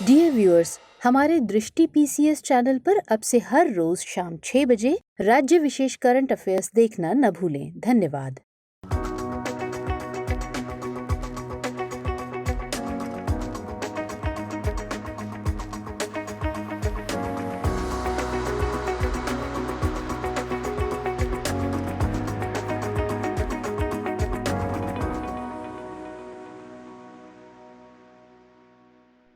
Dear viewers, हमारे दृष्टि PCS channel पर अब से हर रोज शाम 6 बजे राज्य विशेष करंट अफेयर्स देखना न भूलें। धन्यवाद।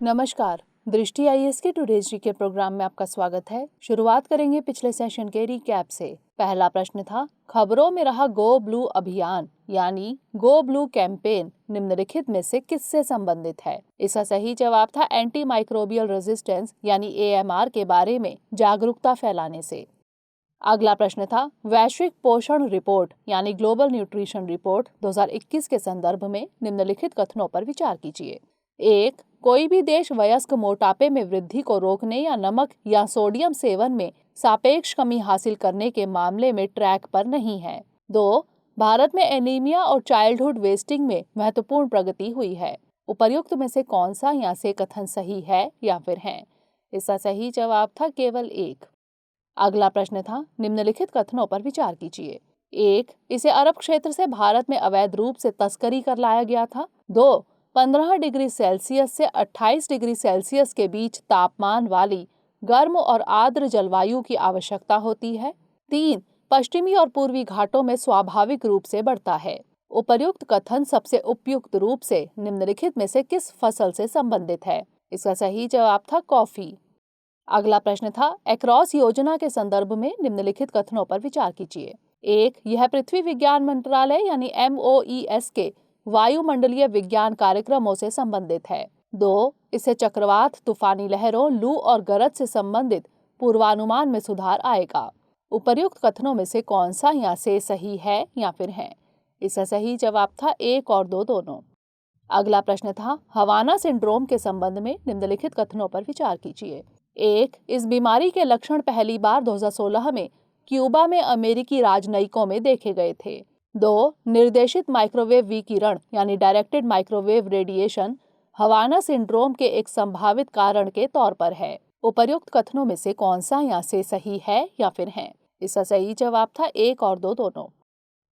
नमस्कार, दृष्टि आईएएस के टुडेज जीके प्रोग्राम में आपका स्वागत है। शुरुआत करेंगे पिछले सेशन के रिकैप से। पहला प्रश्न था, खबरों में रहा गो ब्लू अभियान यानी गो ब्लू कैंपेन निम्नलिखित में से किससे संबंधित है? इसका सही जवाब था एंटी माइक्रोबियल रेजिस्टेंस यानी एएमआर के बारे में जागरूकता फैलाने से। अगला प्रश्न था, वैश्विक पोषण रिपोर्ट यानी ग्लोबल न्यूट्रिशन रिपोर्ट 2021 के संदर्भ में निम्नलिखित कथनों पर विचार कीजिए। 1. कोई भी देश वयस्क मोटापे में वृद्धि को रोकने या नमक या सोडियम सेवन में सापेक्ष कमी हासिल करने के मामले में ट्रैक पर नहीं है। 2. भारत में एनीमिया और चाइल्डहुड वेस्टिंग में महत्वपूर्ण प्रगति हुई है। उपर्युक्त में से कौन सा यहाँ से कथन सही है या फिर है? इसका सही जवाब था केवल 1। अगला प्रश्न था, निम्नलिखित कथनों पर विचार कीजिए। 1. इसे अरब क्षेत्र से भारत में अवैध रूप से तस्करी कर लाया गया था। 2. 15 डिग्री सेल्सियस से 28 डिग्री सेल्सियस के बीच तापमान वाली गर्म और आर्द्र जलवायु की आवश्यकता होती है। 3. पश्चिमी और पूर्वी घाटों में स्वाभाविक रूप से बढ़ता है। उपर्युक्त कथन सबसे उपयुक्त रूप से निम्नलिखित में से किस फसल से संबंधित है? इसका सही जवाब था कॉफी। अगला प्रश्न था, एक्रॉस योजना के संदर्भ में निम्नलिखित कथनों पर विचार कीजिए। 1. यह पृथ्वी विज्ञान मंत्रालय यानी MOES के वायुमंडलीय विज्ञान कार्यक्रमों से संबंधित है। 2. इससे चक्रवात, तूफानी लहरों, लू और गरज से संबंधित पूर्वानुमान में सुधार आएगा। उपर्युक्त कथनों में से कौन सा यहाँ से सही है या फिर है? इसका सही जवाब था 1 और 2 दोनों। अगला प्रश्न था, हवाना सिंड्रोम के संबंध में निम्नलिखित कथनों पर विचार कीजिए। 1. इस बीमारी के लक्षण पहली बार 2016 में क्यूबा में अमेरिकी राजनयिकों में देखे गए थे। 2. निर्देशित माइक्रोवेव विकिरण यानी डायरेक्टेड माइक्रोवेव रेडिएशन हवाना सिंड्रोम के एक संभावित कारण के तौर पर है। उपर्युक्त कथनों में से कौन सा यहाँ से सही है या फिर है? इसका सही जवाब था 1 और 2 दोनों।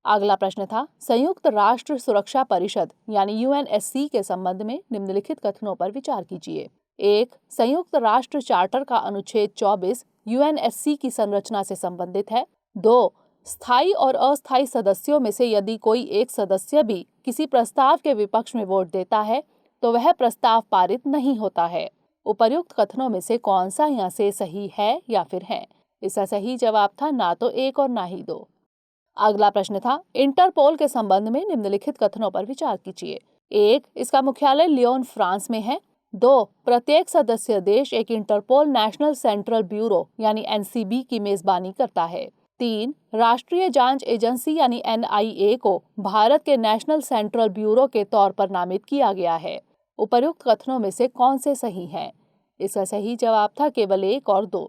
अगला प्रश्न था, संयुक्त राष्ट्र सुरक्षा परिषद यानी UNSC के संबंध में निम्नलिखित कथनों पर विचार कीजिए। 1. संयुक्त राष्ट्र चार्टर का अनुच्छेद 24 UNSC की संरचना से संबंधित है। 2. स्थायी और अस्थायी सदस्यों में से यदि कोई एक सदस्य भी किसी प्रस्ताव के विपक्ष में वोट देता है तो वह प्रस्ताव पारित नहीं होता है। उपर्युक्त कथनों में से कौन सा यहाँ से सही है या फिर है? इसका सही जवाब था ना तो 1 और ना ही 2। अगला प्रश्न था, इंटरपोल के संबंध में निम्नलिखित कथनों पर विचार कीजिए। 1. इसका मुख्यालय लियोन, फ्रांस में है। 2. प्रत्येक सदस्य देश एक इंटरपोल नेशनल सेंट्रल ब्यूरो यानी NCB की मेजबानी करता है। 3. राष्ट्रीय जांच एजेंसी यानी NIA को भारत के नेशनल सेंट्रल ब्यूरो के तौर पर नामित किया गया है। उपर्युक्त कथनों में से कौन से सही हैं? इसका सही जवाब था केवल 1 और 2।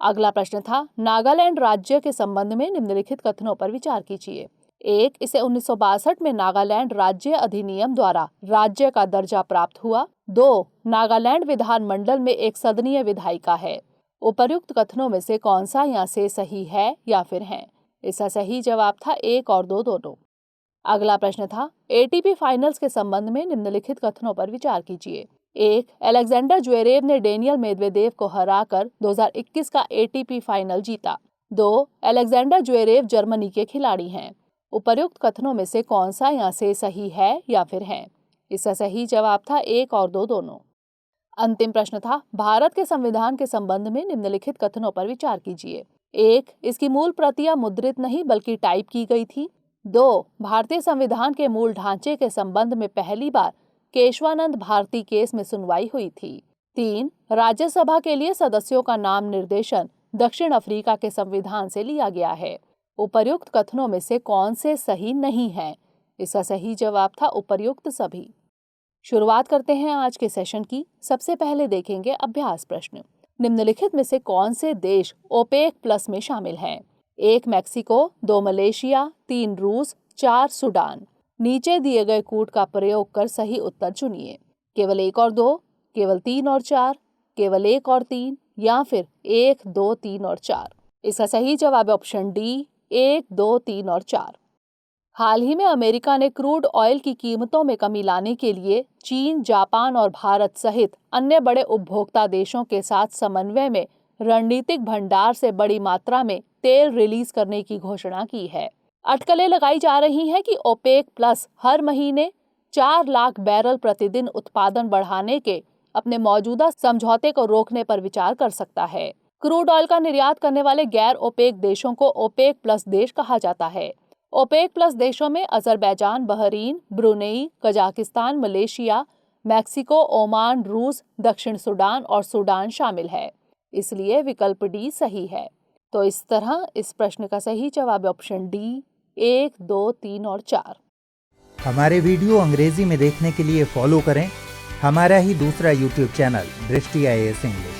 अगला प्रश्न था, नागालैंड राज्य के संबंध में निम्नलिखित कथनों पर विचार कीजिए। 1. इसे 1962 में नागालैंड राज्य अधिनियम द्वारा राज्य का दर्जा प्राप्त हुआ। 2. नागालैंड विधानमंडल में एक सदनीय विधायिका है। उपर्युक्त कथनों में से कौन सा यहाँ से सही है या फिर है? इसका सही जवाब था 1 और 2 दोनों। अगला प्रश्न था, ATP फाइनल्स के संबंध में निम्नलिखित कथनों पर विचार कीजिए। 1. अलेक्जेंडर ज्वेरेव ने डेनियल मेदवेदेव को हराकर 2021 का ATP फाइनल जीता। 2. अलेक्जेंडर ज्वेरेव जर्मनी के खिलाड़ी हैं। उपर्युक्त कथनों में से कौन सा यहाँ से सही है या फिर है? इसका सही जवाब था 1 और 2 दोनों। अंतिम प्रश्न था, भारत के संविधान के संबंध में निम्नलिखित कथनों पर विचार कीजिए। 1. इसकी मूल प्रतियां मुद्रित नहीं बल्कि टाइप की गई थी। 2. भारतीय संविधान के मूल ढांचे के संबंध में पहली बार केशवानंद भारती केस में सुनवाई हुई थी। 3. राज्यसभा के लिए सदस्यों का नाम निर्देशन दक्षिण अफ्रीका के संविधान से लिया गया है। उपर्युक्त कथनों में से कौन से सही नहीं है? इसका सही जवाब था उपर्युक्त सभी। शुरुआत करते हैं आज के सेशन की। सबसे पहले देखेंगे अभ्यास प्रश्न। निम्नलिखित में से कौन से देश ओपेक प्लस में शामिल हैं? 1. मैक्सिको, 2. मलेशिया, 3. रूस, 4. सूडान। नीचे दिए गए कूट का प्रयोग कर सही उत्तर चुनिए। केवल 1 और 2, केवल 3 और 4, केवल 1 और 3 या फिर 1, 2, 3 और 4? इसका सही जवाब है ऑप्शन डी, 1, 2, 3 और 4। हाल ही में अमेरिका ने क्रूड ऑयल की कीमतों में कमी लाने के लिए चीन, जापान और भारत सहित अन्य बड़े उपभोक्ता देशों के साथ समन्वय में रणनीतिक भंडार से बड़ी मात्रा में तेल रिलीज करने की घोषणा की है। अटकलें लगाई जा रही हैं कि ओपेक प्लस हर महीने 4 लाख बैरल प्रतिदिन उत्पादन बढ़ाने के अपने मौजूदा समझौते को रोकने पर विचार कर सकता है। क्रूड ऑयल का निर्यात करने वाले गैर ओपेक देशों को ओपेक प्लस देश कहा जाता है। ओपेक प्लस देशों में Azerbaijan, Bahrain, Brunei, Kazakhstan, Malaysia, Mexico, Oman, रूस, दक्षिण सूडान और सूडान शामिल है। इसलिए विकल्प डी सही है। तो इस तरह इस प्रश्न का सही जवाब है ऑप्शन डी, 1, 2, 3 और 4। हमारे वीडियो अंग्रेजी में देखने के लिए फॉलो करें हमारा ही दूसरा यूट्यूब चैनल दृष्टि IAS इंग्लिश।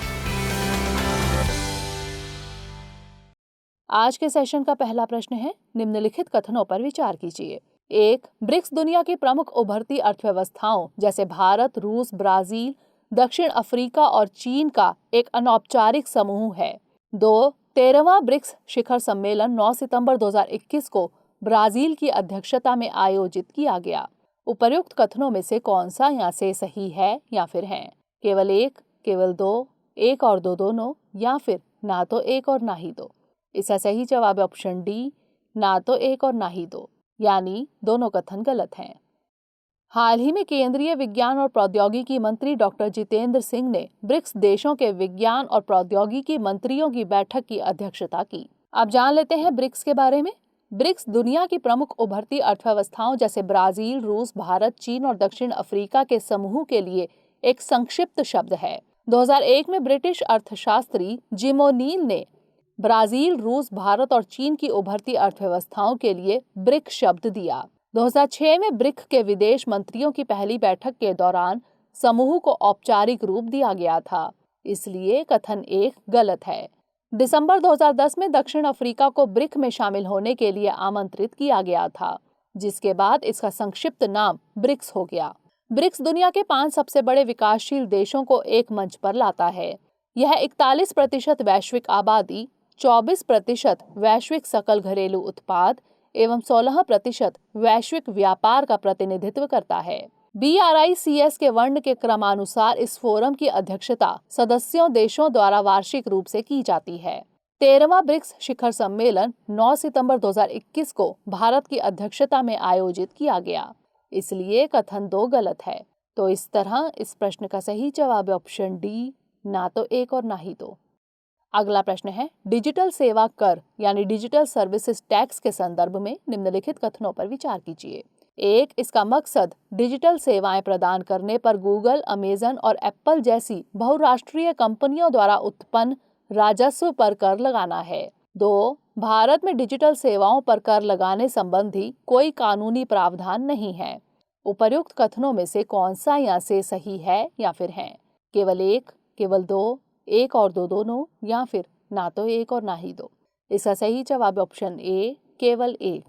आज के सेशन का पहला प्रश्न है, निम्नलिखित कथनों पर विचार कीजिए। 1. ब्रिक्स दुनिया की प्रमुख उभरती अर्थव्यवस्थाओं जैसे भारत, रूस, ब्राजील, दक्षिण अफ्रीका और चीन का एक अनौपचारिक समूह है। 2. 13वां ब्रिक्स शिखर सम्मेलन 9 सितंबर 2021 को ब्राजील की अध्यक्षता में आयोजित किया गया। उपर्युक्त कथनों में से कौन सा यहाँ से सही है या फिर है? केवल 1, केवल 2, 1 और 2 दोनों या फिर ना तो 1 और ना ही 2? इसका सही जवाब है ऑप्शन डी, ना तो 1 और ना ही 2, यानी दोनों कथन गलत हैं। हाल ही में केंद्रीय विज्ञान और प्रौद्योगिकी मंत्री डॉक्टर जितेंद्र सिंह ने ब्रिक्स देशों के विज्ञान और प्रौद्योगिकी मंत्रियों की बैठक की अध्यक्षता की। अब जान लेते हैं ब्रिक्स के बारे में। ब्रिक्स दुनिया की प्रमुख उभरती अर्थव्यवस्थाओं जैसे ब्राजील, रूस, भारत, चीन और दक्षिण अफ्रीका के समूह के लिए एक संक्षिप्त शब्द है। 2001 में ब्रिटिश अर्थशास्त्री जिम ओ'नील ने ब्राजील, रूस, भारत और चीन की उभरती अर्थव्यवस्थाओं के लिए ब्रिक शब्द दिया। 2006 में ब्रिक के विदेश मंत्रियों की पहली बैठक के दौरान समूह को औपचारिक रूप दिया गया था, इसलिए कथन 1 गलत है। दिसंबर 2010 में दक्षिण अफ्रीका को ब्रिक में शामिल होने के लिए आमंत्रित किया गया था, जिसके बाद इसका संक्षिप्त नाम ब्रिक्स हो गया। ब्रिक्स दुनिया के 5 सबसे बड़े विकासशील देशों को एक मंच पर लाता है। यह 41% वैश्विक आबादी, 24% वैश्विक सकल घरेलू उत्पाद एवं 16% वैश्विक व्यापार का प्रतिनिधित्व करता है। BRICS के वर्ण के क्रमानुसार इस फोरम की अध्यक्षता सदस्यों देशों द्वारा वार्षिक रूप से की जाती है। 13वां ब्रिक्स शिखर सम्मेलन 9 सितंबर 2021 को भारत की अध्यक्षता में आयोजित किया गया, इसलिए कथन 2 गलत है। तो इस तरह इस प्रश्न का सही जवाब है ऑप्शन डी, ना तो 1 और ना ही 2। अगला प्रश्न है, डिजिटल सेवा कर यानी डिजिटल सर्विसेज टैक्स के संदर्भ में निम्नलिखित कथनों पर विचार कीजिए। 1. इसका मकसद डिजिटल सेवाएं प्रदान करने पर गूगल, अमेजन और एप्पल जैसी बहुराष्ट्रीय कंपनियों द्वारा उत्पन्न राजस्व पर कर लगाना है। 2. भारत में डिजिटल सेवाओं पर कर लगाने संबंधी कोई कानूनी प्रावधान नहीं है। उपर्युक्त कथनों में से कौन सा यहाँ से सही है या फिर है? केवल 1, केवल 2, 1 और 2 दोनों या फिर ना तो 1 और ना ही 2? इसका सही जवाब ऑप्शन ए, केवल 1।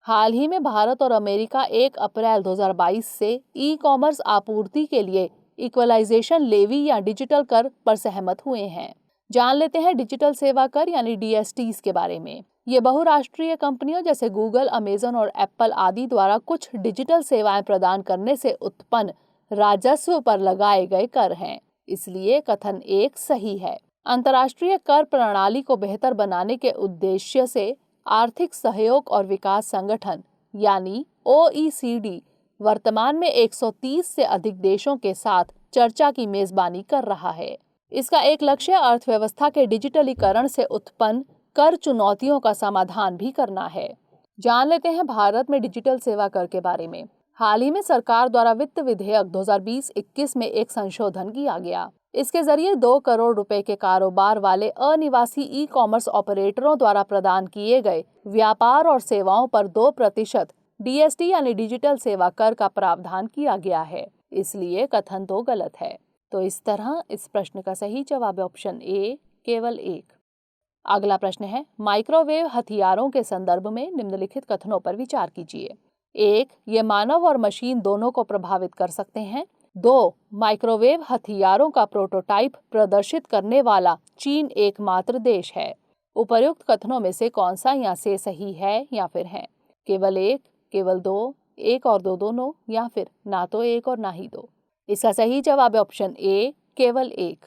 हाल ही में भारत और अमेरिका 1 अप्रैल 2022 से ई-कॉमर्स आपूर्ति के लिए इक्वलाइजेशन लेवी या डिजिटल कर पर सहमत हुए हैं। जान लेते हैं डिजिटल सेवा कर यानी DSTs के बारे में। ये बहुराष्ट्रीय कंपनियों जैसे गूगल, अमेजन और एप्पल आदि द्वारा कुछ डिजिटल सेवाएं प्रदान करने से उत्पन्न राजस्व पर लगाए गए कर हैं, इसलिए कथन 1 सही है। अंतर्राष्ट्रीय कर प्रणाली को बेहतर बनाने के उद्देश्य से आर्थिक सहयोग और विकास संगठन यानी OECD वर्तमान में 130 से अधिक देशों के साथ चर्चा की मेजबानी कर रहा है। इसका एक लक्ष्य अर्थव्यवस्था के डिजिटलीकरण से उत्पन्न कर चुनौतियों का समाधान भी करना है। जान लेते हैं भारत में डिजिटल सेवा कर के बारे में। हाल ही में सरकार द्वारा वित्त विधेयक 2020-21 में एक संशोधन किया गया। इसके जरिए 2 करोड़ रुपए के कारोबार वाले अनिवासी ई-कॉमर्स ऑपरेटरों द्वारा प्रदान किए गए व्यापार और सेवाओं पर 2% DST यानी डिजिटल सेवा कर का प्रावधान किया गया है, इसलिए कथन 2 गलत है। तो इस तरह इस प्रश्न का सही जवाब है ऑप्शन ए, केवल 1। अगला प्रश्न है, माइक्रोवेव हथियारों के संदर्भ में निम्नलिखित कथनों पर विचार कीजिए। 1. ये मानव और मशीन दोनों को प्रभावित कर सकते हैं। 2. माइक्रोवेव हथियारों का प्रोटोटाइप प्रदर्शित करने वाला चीन एकमात्र देश है। उपर्युक्त कथनों में से कौन सा यहाँ से सही है या फिर है? केवल एक, केवल दो, एक और दो दोनों, या फिर ना तो एक और ना ही दो। इसका सही जवाब है ऑप्शन ए, केवल एक।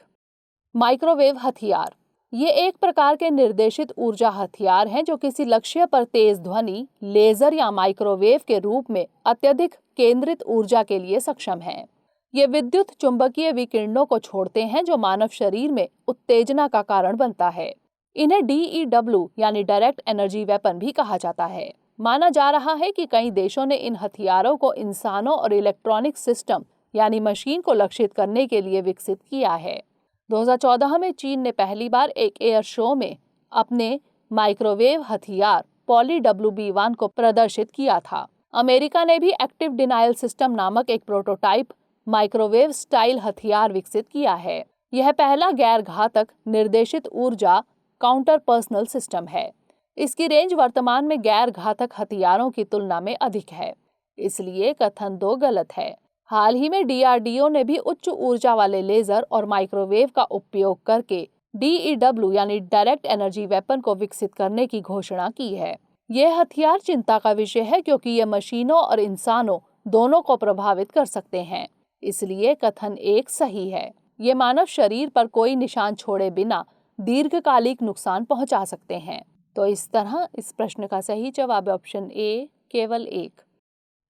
माइक्रोवेव हथियार ये एक प्रकार के निर्देशित ऊर्जा हथियार हैं जो किसी लक्ष्य पर तेज ध्वनि, लेजर या माइक्रोवेव के रूप में अत्यधिक केंद्रित ऊर्जा के लिए सक्षम हैं। ये विद्युत चुंबकीय विकिरणों को छोड़ते हैं जो मानव शरीर में उत्तेजना का कारण बनता है। इन्हें DEW यानी डायरेक्ट एनर्जी वेपन भी कहा जाता है। माना जा रहा है कि कई देशों ने इन हथियारों को इंसानों और इलेक्ट्रॉनिक सिस्टम यानी मशीन को लक्षित करने के लिए विकसित किया है। 2014 में चीन ने पहली बार एक एयर शो में अपने माइक्रोवेव हथियार पॉली WB1 को प्रदर्शित किया था। अमेरिका ने भी एक्टिव डिनायल सिस्टम नामक एक प्रोटोटाइप माइक्रोवेव स्टाइल हथियार विकसित किया है। यह पहला गैर घातक निर्देशित ऊर्जा काउंटर पर्सनल सिस्टम है। इसकी रेंज वर्तमान में गैर घातक हथियारों की तुलना में अधिक है, इसलिए कथन 2 गलत है। हाल ही में DRDO ने भी उच्च ऊर्जा वाले लेजर और माइक्रोवेव का उपयोग करके DEW यानी डायरेक्ट एनर्जी वेपन को विकसित करने की घोषणा की है। यह हथियार चिंता का विषय है क्योंकि यह मशीनों और इंसानों दोनों को प्रभावित कर सकते हैं, इसलिए कथन 1 सही है। ये मानव शरीर पर कोई निशान छोड़े बिना दीर्घकालिक नुकसान पहुंचा सकते हैं। तो इस तरह इस प्रश्न का सही जवाब है ऑप्शन ए, केवल एक।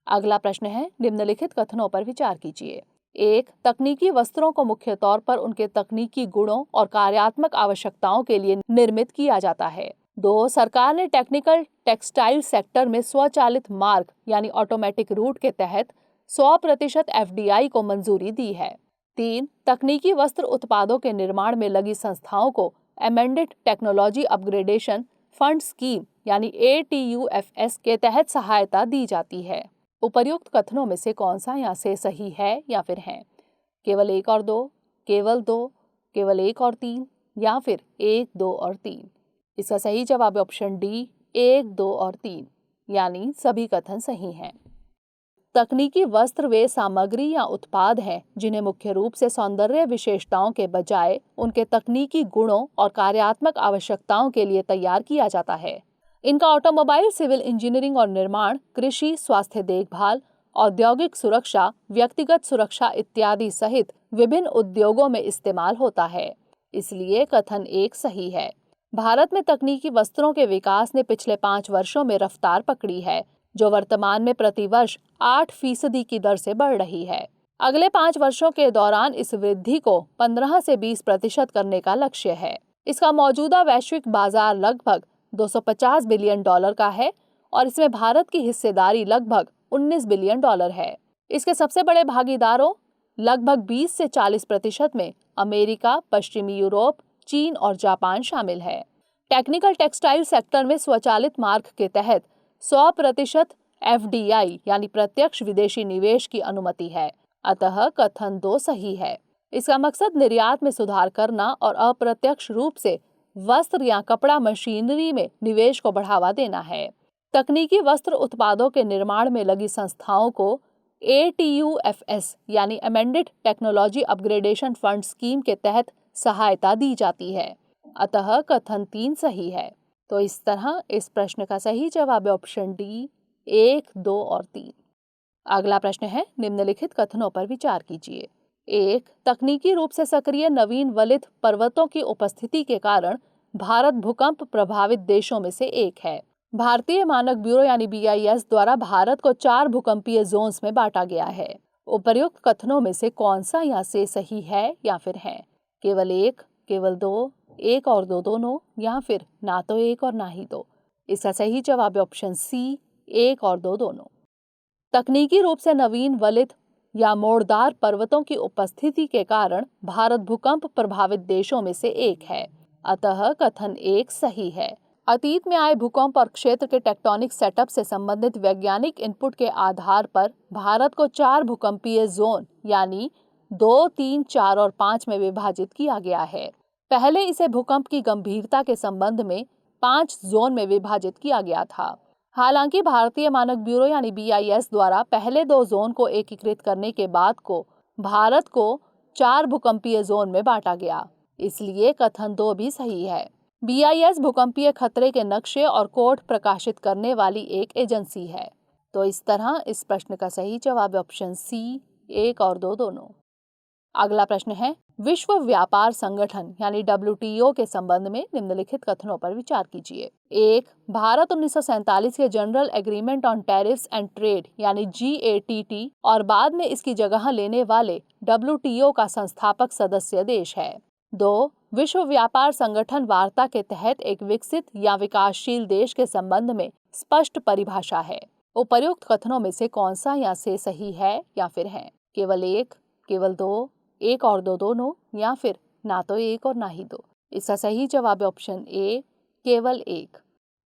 अगला प्रश्न है, निम्नलिखित कथनों पर विचार कीजिए। 1. तकनीकी वस्त्रों को मुख्य तौर पर उनके तकनीकी गुणों और कार्यात्मक आवश्यकताओं के लिए निर्मित किया जाता है। 2. सरकार ने टेक्निकल टेक्सटाइल सेक्टर में स्वचालित मार्ग यानी ऑटोमेटिक रूट के तहत 100% FDI को मंजूरी दी है। 3. तकनीकी वस्त्र उत्पादों के निर्माण में लगी संस्थाओं को amended technology upgradation fund scheme यानी ATUFS के तहत सहायता दी जाती है। उपर्युक्त कथनों में से कौन सा यहाँ से सही है या फिर है? केवल 1 और 2, केवल 2, केवल 1 और 3, या फिर 1, 2 और 3। इसका सही जवाब है ऑप्शन डी, 1, 2 और 3, यानी सभी कथन सही हैं। तकनीकी वस्त्र वे सामग्री या उत्पाद हैं जिन्हें मुख्य रूप से सौंदर्य विशेषताओं के बजाय उनके तकनीकी गुणों और कार्यात्मक आवश्यकताओं के लिए तैयार किया जाता है। इनका ऑटोमोबाइल, सिविल इंजीनियरिंग और निर्माण, कृषि, स्वास्थ्य देखभाल, औद्योगिक सुरक्षा, व्यक्तिगत सुरक्षा इत्यादि सहित विभिन्न उद्योगों में इस्तेमाल होता है, इसलिए कथन 1 सही है। भारत में तकनीकी वस्त्रों के विकास ने पिछले 5 वर्षों में रफ्तार पकड़ी है, जो वर्तमान में प्रतिवर्ष 8% की दर से बढ़ रही है। अगले 5 वर्षों के दौरान इस वृद्धि को 15 से 20% करने का लक्ष्य है। इसका मौजूदा वैश्विक बाजार लगभग $250 बिलियन का है और इसमें भारत की हिस्सेदारी लगभग $19 बिलियन है। इसके सबसे बड़े भागीदारों लगभग 20 से 40% में अमेरिका, पश्चिमी यूरोप, चीन और जापान शामिल है। टेक्निकल टेक्सटाइल सेक्टर में स्वचालित मार्ग के तहत 100% FDI यानी प्रत्यक्ष विदेशी निवेश की अनुमति है, अतः कथन 2 सही है। इसका मकसद निर्यात में सुधार करना और अप्रत्यक्ष रूप से वस्त्र या कपड़ा मशीनरी में निवेश को बढ़ावा देना है। तकनीकी वस्त्र उत्पादों के निर्माण में लगी संस्थाओं को ATUFS यानी amended technology upgradation fund scheme के तहत सहायता दी जाती है, अतः कथन 3 सही है। तो इस तरह इस प्रश्न का सही जवाब है ऑप्शन डी, 1, 2 और 3। अगला प्रश्न है, निम्नलिखित कथनों पर विचार कीजिए। 1. तकनीकी रूप से सक्रिय नवीन वलित पर्वतों की उपस्थिति के कारण भारत भूकंप प्रभावित देशों में से एक है। भारतीय मानक ब्यूरो यानी BIS द्वारा भारत को 4 भूकंपीय जोन्स में बांटा गया है। उपर्युक्त कथनों में से कौन सा यहाँ से सही है या फिर है? केवल 1, केवल 2, 1 और 2 दोनों, या फिर ना तो 1 और ना ही 2। इसका सही जवाब है ऑप्शन सी, 1 और 2 दोनों। तकनीकी रूप से नवीन वलित या मोड़दार पर्वतों की उपस्थिति के कारण भारत भूकंप प्रभावित देशों में से एक है, अतः कथन 1 सही है। अतीत में आए भूकंप और क्षेत्र के टेक्टोनिक सेटअप से संबंधित वैज्ञानिक इनपुट के आधार पर भारत को 4 भूकंपीय जोन यानी 2, 3, 4 और 5 में विभाजित किया गया है। पहले इसे भूकंप की गंभीरता के संबंध में 5 जोन में विभाजित किया गया था। हालांकि भारतीय मानक ब्यूरो यानी BIS द्वारा पहले 2 जोन को एकीकृत करने के बाद को भारत को 4 भूकंपीय जोन में बांटा गया, इसलिए कथन 2 भी सही है। BIS भूकंपीय खतरे के नक्शे और कोड प्रकाशित करने वाली एक एजेंसी है। तो इस तरह इस प्रश्न का सही जवाब है ऑप्शन सी, 1 और 2 दोनों। अगला प्रश्न है, विश्व व्यापार संगठन यानी WTO के संबंध में निम्नलिखित कथनों पर विचार कीजिए। 1. भारत 1947 के general agreement on tariffs and trade यानी GATT और बाद में इसकी जगह लेने वाले WTO का संस्थापक सदस्य देश है। 2. विश्व व्यापार संगठन वार्ता के तहत एक विकसित या विकासशील देश के संबंध में स्पष्ट परिभाषा है। उपर्युक्त कथनों में से कौन सा या से सही है या फिर है? केवल 1, केवल 2, 1 और 2 दोनों, या फिर ना तो 1 और ना ही 2। इसका सही जवाब है ऑप्शन ए, केवल 1।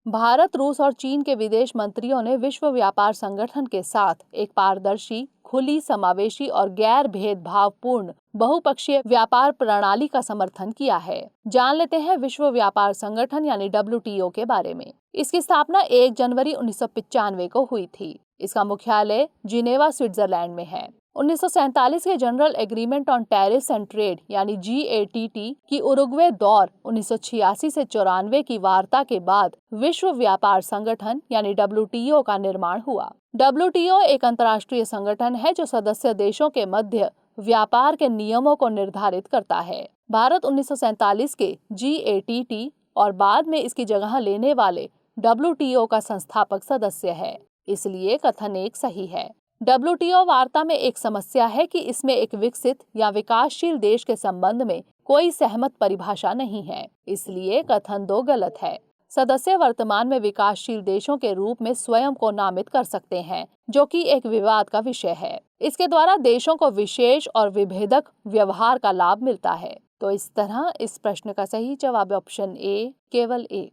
भारत, रूस और चीन के विदेश मंत्रियों ने विश्व व्यापार संगठन के साथ एक पारदर्शी, खुली, समावेशी और गैर भेदभावपूर्ण बहुपक्षीय व्यापार प्रणाली का समर्थन किया है। जान लेते हैं विश्व व्यापार संगठन यानी WTO के बारे में। इसकी स्थापना 1 जनवरी 1995 को हुई थी। इसका मुख्यालय जिनेवा, स्विट्जरलैंड में है। 1947 के general agreement on tariffs and trade यानी GATT की उरुग्वे दौर 1986 से 94 की वार्ता के बाद विश्व व्यापार संगठन यानी WTO का निर्माण हुआ। WTO एक अंतर्राष्ट्रीय संगठन है जो सदस्य देशों के मध्य व्यापार के नियमों को निर्धारित करता है। भारत 1947 के GATT और बाद में इसकी जगह लेने वाले WTO का संस्थापक सदस्य है, इसलिए कथन 1 सही है। WTO वार्ता में एक समस्या है कि इसमें एक विकसित या विकासशील देश के संबंध में कोई सहमत परिभाषा नहीं है, इसलिए कथन 2 गलत है। सदस्य वर्तमान में विकासशील देशों के रूप में स्वयं को नामित कर सकते हैं, जो कि एक विवाद का विषय है। इसके द्वारा देशों को विशेष और विभेदक व्यवहार का लाभ मिलता है। तो इस तरह इस प्रश्न का सही जवाब है ऑप्शन ए, केवल 1।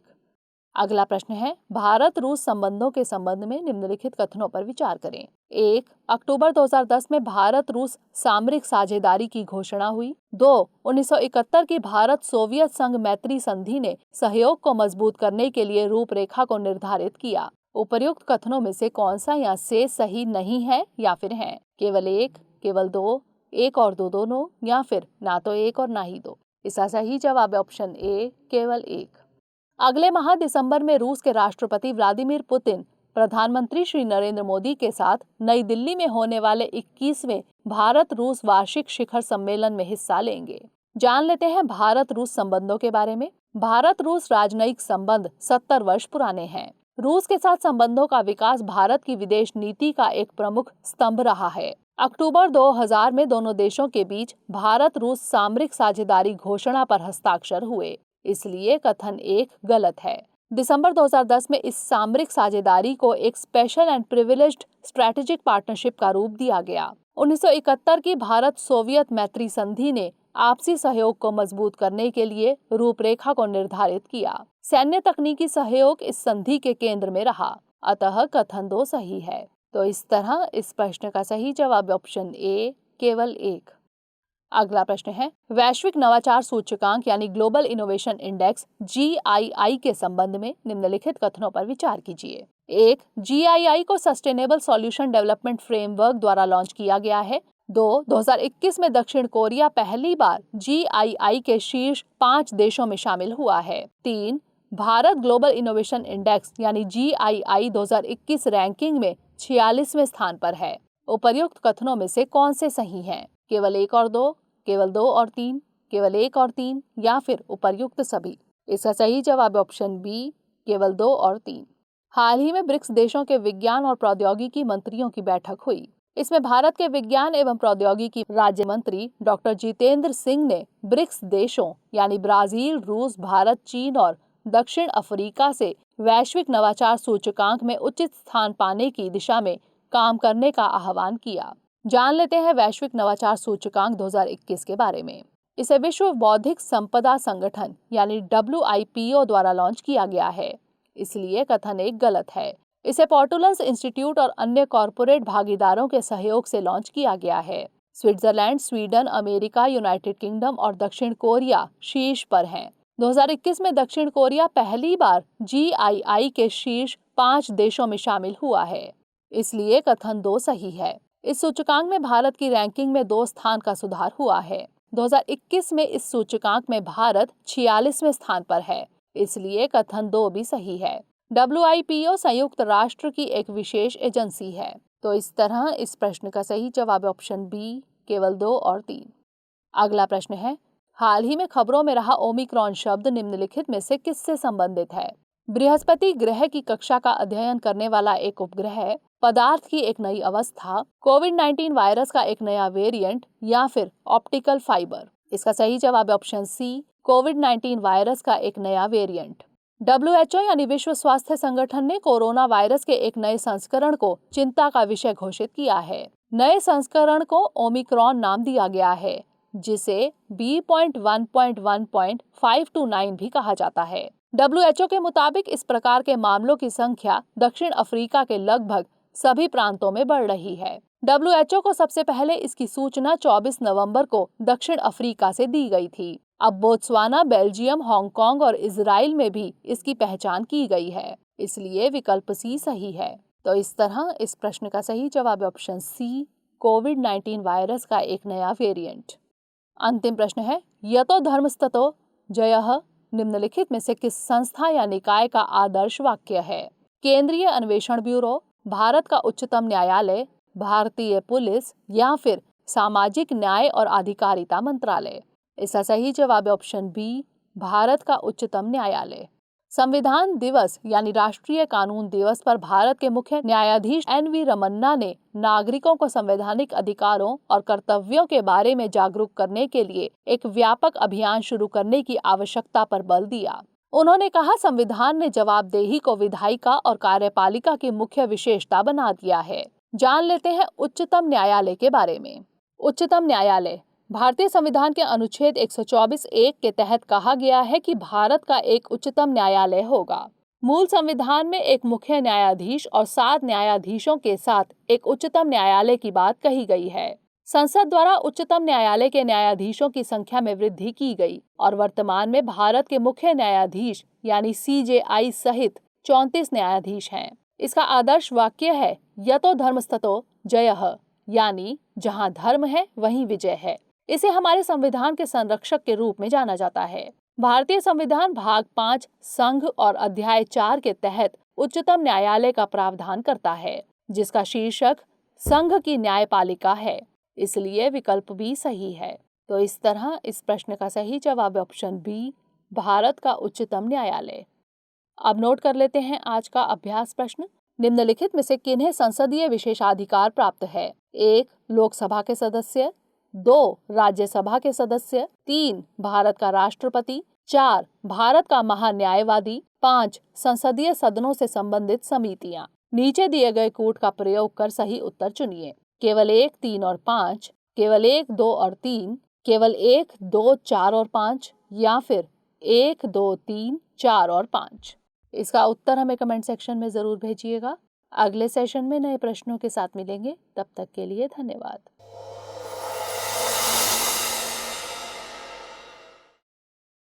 अगला प्रश्न है, भारत रूस संबंधों के संबंध में निम्नलिखित कथनों पर विचार करें। 1. अक्टूबर 2010 में भारत रूस सामरिक साझेदारी की घोषणा हुई। 2. 1971 की भारत सोवियत संघ मैत्री संधि ने सहयोग को मजबूत करने के लिए रूपरेखा को निर्धारित किया। उपर्युक्त कथनों में से कौन सा या से सही नहीं है या फिर है? केवल 1, केवल 2, 1 और 2 दोनों, या फिर ना तो 1 और ना ही 2। इसका सही जवाब है ऑप्शन ए, केवल 1। अगले माह दिसंबर में रूस के राष्ट्रपति व्लादिमीर पुतिन प्रधानमंत्री श्री नरेंद्र मोदी के साथ नई दिल्ली में होने वाले 21वें भारत रूस वार्षिक शिखर सम्मेलन में हिस्सा लेंगे। जान लेते हैं भारत रूस संबंधों के बारे में। भारत रूस राजनयिक संबंध 70 वर्ष पुराने हैं। रूस के साथ संबंधों का विकास भारत की विदेश नीति का एक प्रमुख स्तंभ रहा है। अक्टूबर 2000 में दोनों देशों के बीच भारत रूस सामरिक साझेदारी घोषणा पर हस्ताक्षर हुए, इसलिए कथन 1 गलत है। दिसंबर 2010 में इस सामरिक साझेदारी को एक special and privileged strategic partnership का रूप दिया गया। 1971 की भारत सोवियत मैत्री संधि ने आपसी सहयोग को मजबूत करने के लिए रूपरेखा को निर्धारित किया। सैन्य तकनीकी सहयोग इस संधि के केंद्र में रहा, अतः कथन 2 सही है। तो इस तरह इस प्रश्न का सही जवाब ऑप्शन ए, केवल 1। अगला प्रश्न है, वैश्विक नवाचार सूचकांक यानी ग्लोबल इनोवेशन इंडेक्स GII के संबंध में निम्नलिखित कथनों पर विचार कीजिए। 1. GII को सस्टेनेबल सॉल्यूशन डेवलपमेंट फ्रेमवर्क द्वारा लॉन्च किया गया है। 2. 2021 में दक्षिण कोरिया पहली बार GII के शीर्ष 5 देशों में शामिल हुआ है। 3. भारत ग्लोबल इनोवेशन इंडेक्स यानी GII 2021 रैंकिंग में 46वें स्थान पर है। उपर्युक्त कथनों में से कौन से सही हैं? केवल 1 और 2, केवल 2 और 3, केवल 1 और 3, या फिर उपर्युक्त सभी? इसका सही जवाब ऑप्शन बी, केवल 2 और 3। हाल ही में ब्रिक्स देशों के विज्ञान और प्रौद्योगिकी मंत्रियों की बैठक हुई। इसमें भारत के विज्ञान एवं प्रौद्योगिकी राज्य मंत्री डॉक्टर जितेंद्र सिंह ने ब्रिक्स देशों यानी ब्राजील, रूस, भारत, चीन और दक्षिण अफ्रीका से वैश्विक नवाचार सूचकांक में उचित स्थान पाने की दिशा में काम करने का आह्वान किया। जान लेते हैं वैश्विक नवाचार सूचकांक 2021 के बारे में। इसे विश्व बौद्धिक संपदा संगठन यानी WIPO द्वारा लॉन्च किया गया है, इसलिए कथन 1 गलत है। इसे पोर्टुलेंस इंस्टीट्यूट और अन्य कॉरपोरेट भागीदारों के सहयोग से लॉन्च किया गया है। Switzerland, Sweden, America, United kingdom और दक्षिण कोरिया शीर्ष पर हैं। 2021 में दक्षिण कोरिया पहली बार GII के शीर्ष 5 देशों में शामिल हुआ है, इसलिए कथन 2 सही है। इस सूचकांक में भारत की रैंकिंग में 2 स्थान का सुधार हुआ है। 2021 में इस सूचकांक में भारत 46वें स्थान पर है, इसलिए कथन 2 भी सही है। WIPO संयुक्त राष्ट्र की एक विशेष एजेंसी है। तो इस तरह इस प्रश्न का सही जवाब ऑप्शन बी, केवल 2 और 3। अगला प्रश्न है, हाल ही में खबरों में रहा ओमिक्रॉन शब्द निम्नलिखित में से किससे संबंधित है? बृहस्पति ग्रह की कक्षा का अध्ययन करने वाला एक उपग्रह, पदार्थ की एक नई अवस्था, कोविड-19 वायरस का एक नया वेरिएंट या फिर ऑप्टिकल फाइबर? इसका सही जवाब है ऑप्शन सी, कोविड-19 वायरस का एक नया वेरिएंट। WHO यानी विश्व स्वास्थ्य संगठन ने कोरोना वायरस के एक नए संस्करण को चिंता का विषय घोषित किया है। नए संस्करण को ओमिक्रॉन नाम दिया गया है, जिसे B.1.1.529 भी कहा जाता है। WHO के मुताबिक इस प्रकार के मामलों की संख्या दक्षिण अफ्रीका के लगभग सभी प्रांतों में बढ़ रही है। WHO को सबसे पहले इसकी सूचना 24 नवंबर को दक्षिण अफ्रीका से दी गई थी। अब बोत्सवाना, बेल्जियम, हांगकांग और इजराइल में भी इसकी पहचान की गई है, इसलिए विकल्प सी सही है। तो इस तरह इस प्रश्न का सही जवाब है ऑप्शन सी, कोविड-19 वायरस का एक नया वेरिएंट। अंतिम प्रश्न है, यतो धर्मस्ततो जयः निम्नलिखित में से किस संस्था या निकाय का आदर्श वाक्य है? केंद्रीय अन्वेषण ब्यूरो, भारत का उच्चतम न्यायालय, भारतीय पुलिस या फिर सामाजिक न्याय और अधिकारिता मंत्रालय? इसका सही जवाब है ऑप्शन बी, भारत का उच्चतम न्यायालय। संविधान दिवस यानी राष्ट्रीय कानून दिवस पर भारत के मुख्य न्यायाधीश NV रमन्ना ने नागरिकों को संवैधानिक अधिकारों और कर्तव्यों के बारे में जागरूक करने के लिए एक व्यापक अभियान शुरू करने की आवश्यकता पर बल दिया। उन्होंने कहा, संविधान ने जवाबदेही को विधायिका और कार्यपालिका की मुख्य विशेषता बना दिया है। जान लेते हैं उच्चतम न्यायालय के बारे में। उच्चतम न्यायालय भारतीय संविधान के अनुच्छेद 124(1) के तहत कहा गया है कि भारत का एक उच्चतम न्यायालय होगा। मूल संविधान में एक मुख्य न्यायाधीश और 7 न्यायाधीशों के साथ एक उच्चतम न्यायालय की बात कही गई है। संसद द्वारा उच्चतम न्यायालय के न्यायाधीशों की संख्या में वृद्धि की गई और वर्तमान में भारत के मुख्य न्यायाधीश यानी CJI सहित 34 न्यायाधीश हैं। इसका आदर्श वाक्य है, यतो धर्मस्ततो जयः, यानी जहाँ धर्म है वहीं विजय है। इसे हमारे संविधान के संरक्षक के रूप में जाना जाता है। भारतीय संविधान भाग 5 संघ और अध्याय 4 के तहत उच्चतम न्यायालय का प्रावधान करता है, जिसका शीर्षक संघ की न्यायपालिका है, इसलिए विकल्प बी सही है। तो इस तरह इस प्रश्न का सही जवाब है ऑप्शन बी, भारत का उच्चतम न्यायालय। अब नोट कर लेते हैं आज का अभ्यास प्रश्न। निम्नलिखित में से किन्हें संसदीय विशेषाधिकार प्राप्त है? 1. लोकसभा के सदस्य, 2. राज्यसभा के सदस्य, 3. भारत का राष्ट्रपति, 4. भारत का महान्यायवादी, 5. संसदीय सदनों से संबंधित समितियां। नीचे दिए गए कूट का प्रयोग कर सही उत्तर चुनिए। केवल 1, 3 और 5, केवल 1, 2 और 3, केवल 1, 2, 4 और 5 या फिर 1, 2, 3, 4 और 5। इसका उत्तर हमें कमेंट सेक्शन में जरूर भेजिएगा। अगले सेशन में नए प्रश्नों के साथ मिलेंगे। तब तक के लिए धन्यवाद।